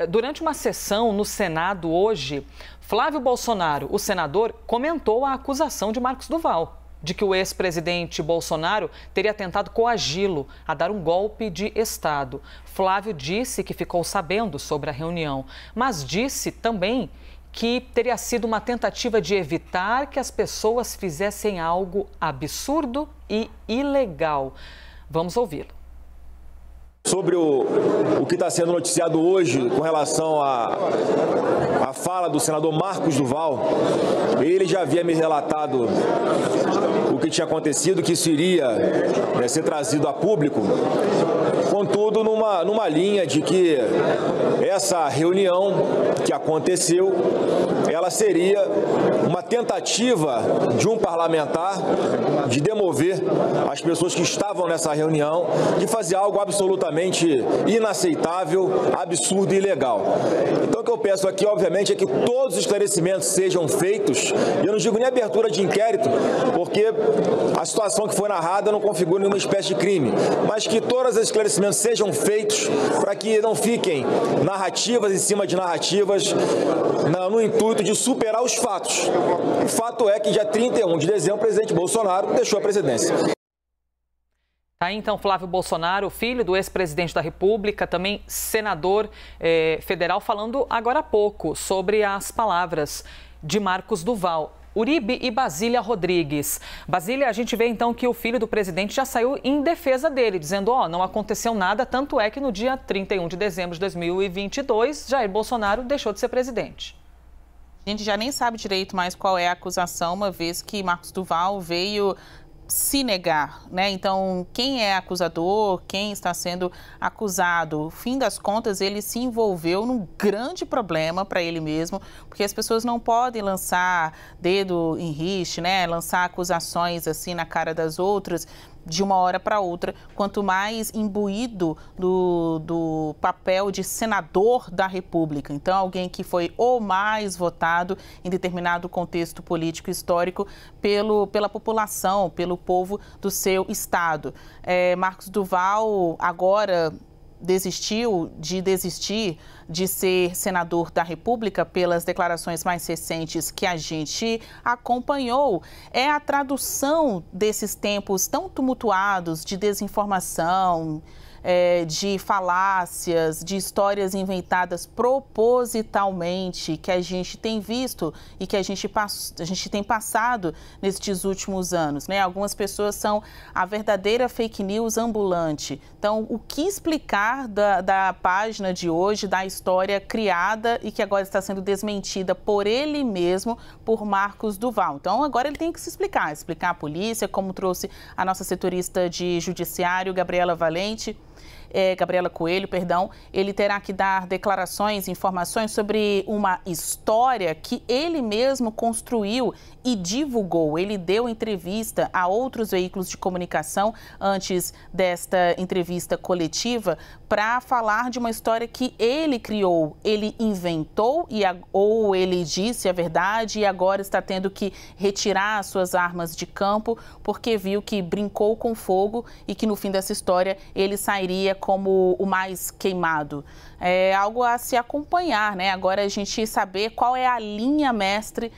durante uma sessão no Senado hoje, Flávio Bolsonaro, o senador, comentou a acusação de Marcos Duval de que o ex-presidente Bolsonaro teria tentado coagi-lo a dar um golpe de Estado. Flávio disse que ficou sabendo sobre a reunião, mas disse também que teria sido uma tentativa de evitar que as pessoas fizessem algo absurdo e ilegal. Vamos ouvi-lo. Sobre o que está sendo noticiado hoje com relação à fala do senador Marcos Duval, ele já havia me relatado o que tinha acontecido, que isso iria ser trazido a público, contudo numa linha de que essa reunião que aconteceu, ela seria uma tentativa de um parlamentar de demover as pessoas que estavam nessa reunião, de fazer algo absolutamente inaceitável, absurdo e ilegal. Então o que eu peço aqui, obviamente, é que todos os esclarecimentos sejam feitos, e eu não digo nem abertura de inquérito, porque a situação que foi narrada não configura nenhuma espécie de crime, mas que todos os esclarecimentos sejam feitos para que não fiquem narrativas em cima de narrativas no intuito de superar os fatos. O fato é que dia 31 de dezembro o presidente Bolsonaro deixou a presidência. Tá aí, então, Flávio Bolsonaro, filho do ex-presidente da República, também senador federal, falando agora há pouco sobre as palavras de Marcos Duval. Uribe e Basília Rodrigues. Basília, a gente vê então que o filho do presidente já saiu em defesa dele, dizendo, não aconteceu nada, tanto é que no dia 31 de dezembro de 2022, Jair Bolsonaro deixou de ser presidente. A gente já nem sabe direito mais qual é a acusação, uma vez que Marcos Duval veio se negar, né? Então, quem é acusador, quem está sendo acusado, no fim das contas, ele se envolveu num grande problema para ele mesmo, porque as pessoas não podem lançar dedo em riste, né? Lançar acusações assim na cara das outras de uma hora para outra, quanto mais imbuído do papel de senador da República. Então, alguém que foi o mais votado em determinado contexto político histórico pela população, pelo povo do seu estado. Marcos Duval agora desistiu de ser senador da República pelas declarações mais recentes que a gente acompanhou. É a tradução desses tempos tão tumultuados de desinformação, de falácias, de histórias inventadas propositalmente, que a gente tem visto e que a gente tem passado nestes últimos anos, né? Algumas pessoas são a verdadeira fake news ambulante. Então, o que explicar da página de hoje, da história criada e que agora está sendo desmentida por ele mesmo, por Marcos Duval? Então, agora ele tem que se explicar a polícia, como trouxe a nossa setorista de judiciário, Gabriela Coelho, ele terá que dar declarações, informações sobre uma história que ele mesmo construiu e divulgou. Ele deu entrevista a outros veículos de comunicação antes desta entrevista coletiva para falar de uma história que ele criou, ele inventou ou ele disse a verdade e agora está tendo que retirar as suas armas de campo porque viu que brincou com fogo e que no fim dessa história ele sairia como o mais queimado. É algo a se acompanhar, né? Agora a gente saber qual é a linha mestra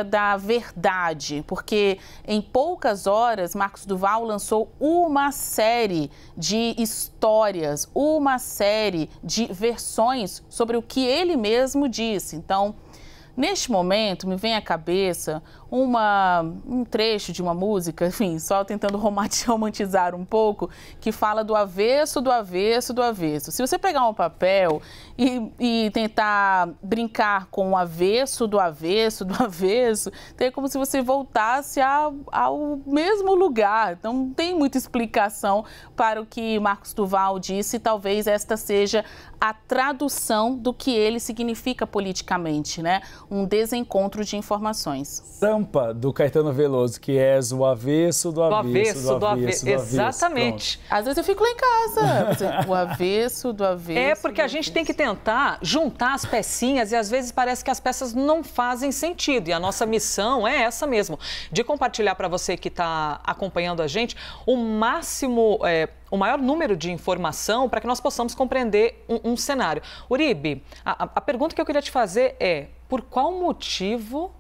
da verdade, porque em poucas horas Marcos Duval lançou uma série de histórias, uma série de versões sobre o que ele mesmo disse. Então, neste momento, me vem à cabeça um trecho de uma música, enfim, só tentando romantizar um pouco, que fala do avesso, do avesso, do avesso. Se você pegar um papel e tentar brincar com o avesso, do avesso, do avesso, então é como se você voltasse ao mesmo lugar. Então, não tem muita explicação para o que Marcos Duval disse, talvez esta seja a tradução do que ele significa politicamente, né? Um desencontro de informações. São estampa do Caetano Veloso, que é o avesso do avesso do avesso. Exatamente. Pronto. Às vezes eu fico lá em casa, o avesso do avesso. É porque a gente tem que tentar juntar as pecinhas e às vezes parece que as peças não fazem sentido. E a nossa missão é essa mesmo, de compartilhar para você que está acompanhando a gente o maior número de informação para que nós possamos compreender um cenário. Uribe, a pergunta que eu queria te fazer é: por qual motivo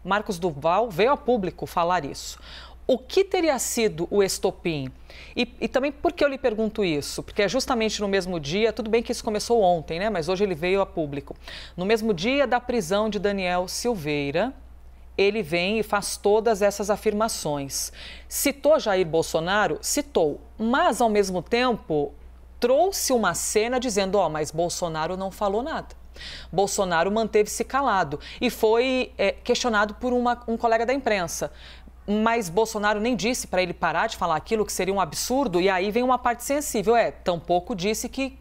Marcos Duval veio ao público falar isso? O que teria sido o estopim? E também por que eu lhe pergunto isso? Porque é justamente no mesmo dia, tudo bem que isso começou ontem, né? Mas hoje ele veio a público. No mesmo dia da prisão de Daniel Silveira, ele vem e faz todas essas afirmações. Citou Jair Bolsonaro? Citou. Mas, ao mesmo tempo, trouxe uma cena dizendo, mas Bolsonaro não falou nada. Bolsonaro manteve-se calado e foi questionado por um colega da imprensa. Mas Bolsonaro nem disse para ele parar de falar aquilo, que seria um absurdo, e aí vem uma parte sensível. Tampouco disse que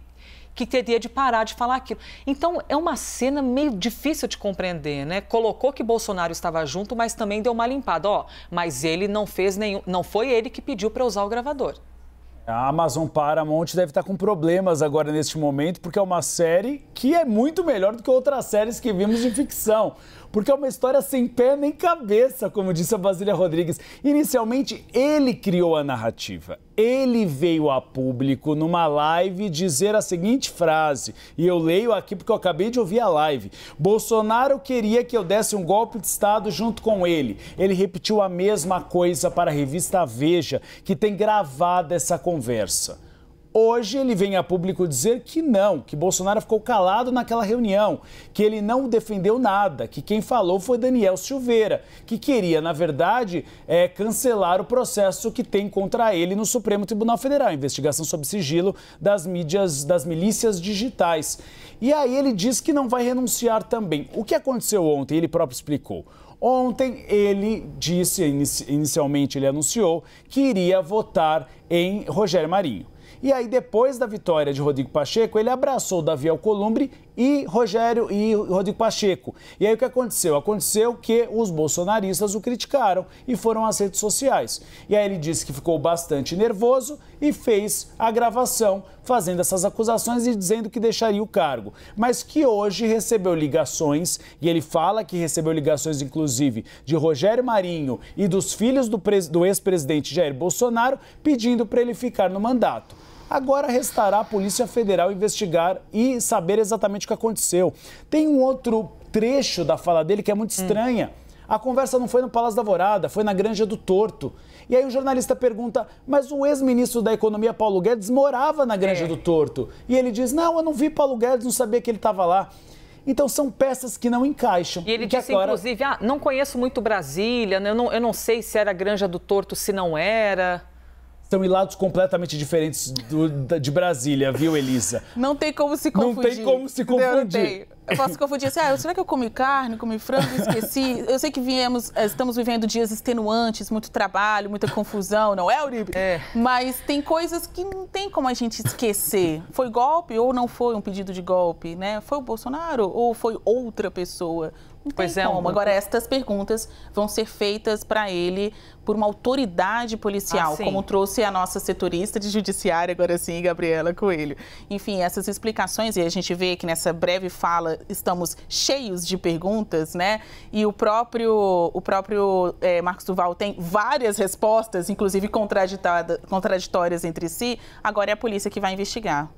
teria de parar de falar aquilo. Então, é uma cena meio difícil de compreender, né? Colocou que Bolsonaro estava junto, mas também deu uma limpada. Mas ele não fez nenhum... Não foi ele que pediu para usar o gravador. A Amazon Paramount deve estar com problemas agora neste momento, porque é uma série que é muito melhor do que outras séries que vimos de ficção. Porque é uma história sem pé nem cabeça, como disse a Basília Rodrigues. Inicialmente, ele criou a narrativa. Ele veio a público numa live dizer a seguinte frase, e eu leio aqui porque eu acabei de ouvir a live. Bolsonaro queria que eu desse um golpe de Estado junto com ele. Ele repetiu a mesma coisa para a revista Veja, que tem gravado essa conversa. Hoje ele vem a público dizer que não, que Bolsonaro ficou calado naquela reunião, que ele não defendeu nada, que quem falou foi Daniel Silveira, que queria, na verdade, cancelar o processo que tem contra ele no Supremo Tribunal Federal, investigação sob sigilo das milícias digitais. E aí ele diz que não vai renunciar também. O que aconteceu ontem, ele próprio explicou. Ontem ele disse, inicialmente ele anunciou, que iria votar em Rogério Marinho. E aí, depois da vitória de Rodrigo Pacheco, ele abraçou Davi Alcolumbre e Rodrigo Pacheco. E aí, o que aconteceu? Aconteceu que os bolsonaristas o criticaram e foram às redes sociais. E aí, ele disse que ficou bastante nervoso e fez a gravação fazendo essas acusações e dizendo que deixaria o cargo. Mas que hoje recebeu ligações, e ele fala que recebeu ligações, inclusive, de Rogério Marinho e dos filhos do ex-presidente Jair Bolsonaro, pedindo para ele ficar no mandato. Agora restará a Polícia Federal investigar e saber exatamente o que aconteceu. Tem um outro trecho da fala dele que é muito estranha. A conversa não foi no Palácio da Alvorada, foi na Granja do Torto. E aí o jornalista pergunta, mas o ex-ministro da Economia, Paulo Guedes, morava na Granja do Torto. E ele diz, não, eu não vi Paulo Guedes, não sabia que ele estava lá. Então, são peças que não encaixam. E ele disse, agora... inclusive, não conheço muito Brasília, né? Eu não sei se era Granja do Torto, se não era... São em lados completamente diferentes de Brasília, viu, Elisa? Não tem como se confundir. Não tem como se confundir. Eu posso confundir assim, será que eu comi carne, comi frango, esqueci? Eu sei que estamos vivendo dias extenuantes, muito trabalho, muita confusão, não é, Uribe? Mas tem coisas que não tem como a gente esquecer. Foi golpe ou não foi um pedido de golpe, né? Foi o Bolsonaro ou foi outra pessoa? Não tem como. Agora, estas perguntas vão ser feitas para ele por uma autoridade policial, como trouxe a nossa setorista de judiciário, agora sim, Gabriela Coelho. Enfim, essas explicações, e a gente vê que nessa breve fala estamos cheios de perguntas, né? E o próprio Marcos Duval tem várias respostas, inclusive contraditórias entre si. Agora é a polícia que vai investigar.